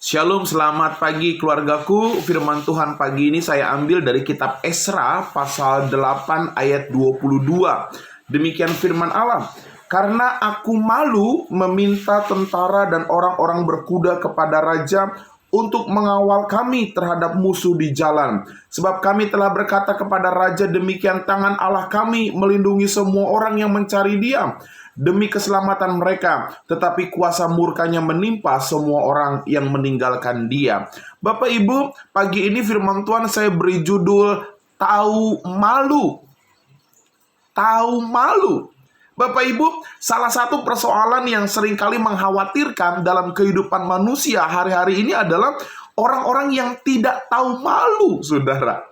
Shalom, selamat pagi keluargaku. Firman Tuhan pagi ini saya ambil dari kitab Esra pasal 8 ayat 22. Demikian firman Allah. Karena aku malu meminta tentara dan orang-orang berkuda kepada raja untuk mengawal kami terhadap musuh di jalan. Sebab kami telah berkata kepada raja, demikian tangan Allah kami melindungi semua orang yang mencari Dia demi keselamatan mereka, tetapi kuasa murkanya menimpa semua orang yang meninggalkan Dia. Bapak Ibu, pagi ini firman Tuhan saya beri judul Tahu Malu. Tahu malu. Bapak Ibu, salah satu persoalan yang seringkali mengkhawatirkan dalam kehidupan manusia hari-hari ini adalah orang-orang yang tidak tahu malu, saudara.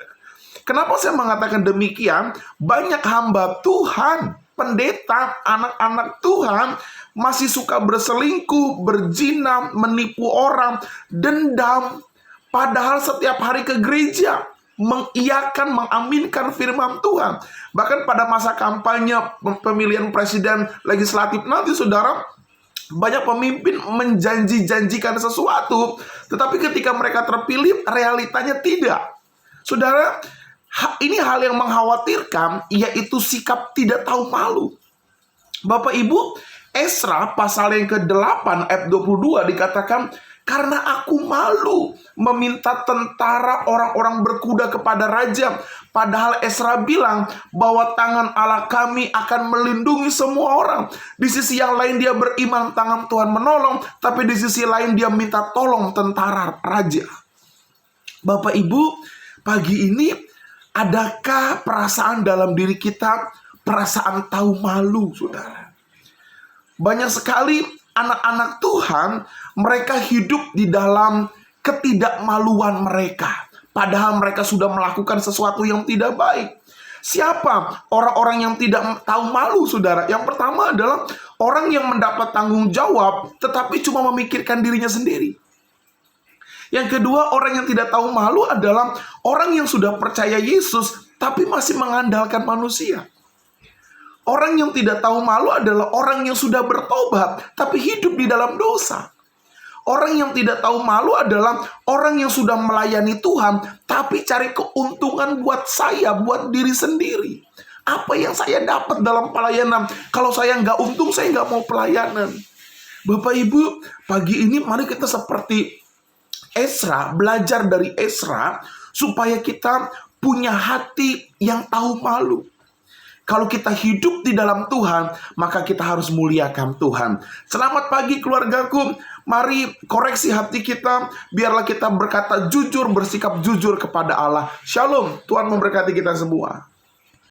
Kenapa saya mengatakan demikian? Banyak hamba Tuhan, pendeta, anak-anak Tuhan masih suka berselingkuh, berzina, menipu orang, dendam. Padahal setiap hari ke gereja, mengiyakan, mengaminkan firman Tuhan. Bahkan pada masa kampanye pemilihan presiden legislatif nanti, saudara, banyak pemimpin menjanji-janjikan sesuatu, tetapi ketika mereka terpilih, realitanya tidak. Saudara, ini hal yang mengkhawatirkan, yaitu sikap tidak tahu malu. Bapak Ibu, Esra pasal yang ke-8 ayat 22 dikatakan, karena aku malu meminta tentara orang-orang berkuda kepada raja. Padahal Esra bilang bahwa tangan Allah kami akan melindungi semua orang. Di sisi yang lain dia beriman tangan Tuhan menolong, tapi di sisi lain dia minta tolong tentara raja. Bapak Ibu, pagi ini adakah perasaan dalam diri kita, perasaan tahu malu, saudara? Banyak sekali anak-anak Tuhan, mereka hidup di dalam ketidakmaluan mereka. Padahal mereka sudah melakukan sesuatu yang tidak baik. Siapa orang-orang yang tidak tahu malu, saudara? Yang pertama adalah orang yang mendapat tanggung jawab, tetapi cuma memikirkan dirinya sendiri. Yang kedua, orang yang tidak tahu malu adalah orang yang sudah percaya Yesus, tapi masih mengandalkan manusia. Orang yang tidak tahu malu adalah orang yang sudah bertobat, tapi hidup di dalam dosa. Orang yang tidak tahu malu adalah orang yang sudah melayani Tuhan, tapi cari keuntungan buat saya, buat diri sendiri. Apa yang saya dapat dalam pelayanan? Kalau saya nggak untung, saya nggak mau pelayanan. Bapak Ibu, pagi ini mari kita seperti Esra, belajar dari Esra, supaya kita punya hati yang tahu malu. Kalau kita hidup di dalam Tuhan, maka kita harus muliakan Tuhan. Selamat pagi keluargaku. Mari koreksi hati kita. Biarlah kita berkata jujur, bersikap jujur kepada Allah. Shalom. Tuhan memberkati kita semua.